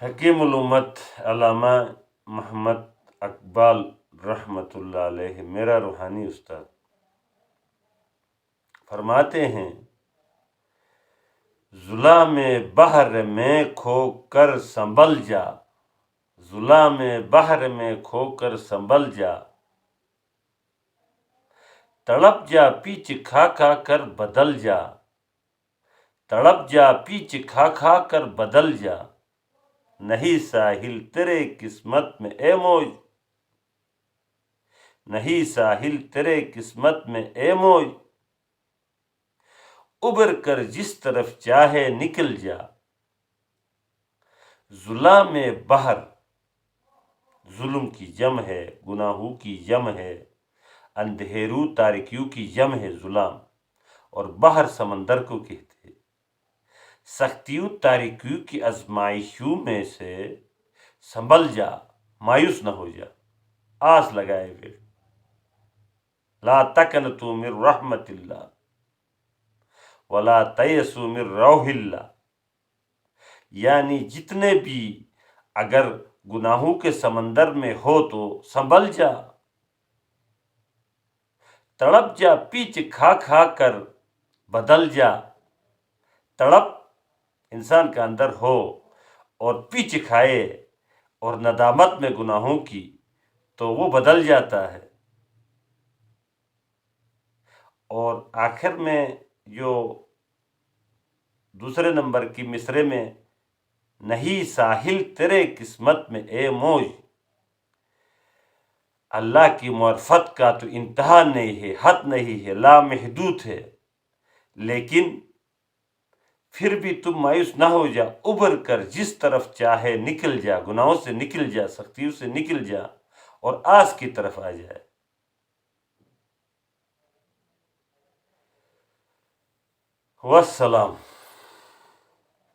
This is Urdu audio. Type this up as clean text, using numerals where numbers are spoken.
حکیم الامت علامہ محمد اقبال رحمۃ اللہ علیہ، میرا روحانی استاد، فرماتے ہیں ظلام بحر میں کھو کر سنبھل جا، ظلام بحر میں کھو کر سنبھل جا، تڑپ جا پیچ کھا کھا کر بدل جا، تڑپ جا پیچ کھا کھا کر بدل جا، نہیں ساحل تیرے قسمت میں اے موج، نہیں ساحل تیرے قسمت میں اے موج، ابھر کر جس طرف چاہے نکل جا۔ ظلام بحر ظلم کی جمع ہے، گناہوں کی جمع ہے، اندھیروں تاریکیوں کی جمع ہے ظلام، اور بحر سمندر کو کہتے ہیں۔ سختیوں تاریکیوں کی آزمائشوں میں سے سنبھل جا، مایوس نہ ہو جا، آس لگائے ہوئے، لا تقنطوا من رحمت اللہ ولا تیأسوا من روح اللہ، یعنی جتنے بھی اگر گناہوں کے سمندر میں ہو تو سنبھل جا، تڑپ جا پیچ کھا کھا کر بدل جا۔ تڑپ انسان کے اندر ہو اور پیچ کھائے اور ندامت میں گناہوں کی تو وہ بدل جاتا ہے۔ اور آخر میں جو دوسرے نمبر کی مصرے میں نہیں ساحل تیرے قسمت میں اے موج، اللہ کی معرفت کا تو انتہا نہیں ہے، حد نہیں ہے، لامحدود ہے، لیکن پھر بھی تم مایوس نہ ہو جا، ابھر کر جس طرف چاہے نکل جا، گناہوں سے نکل جا، سختیوں سے نکل جا اور آس کی طرف آ جائے۔ والسلام۔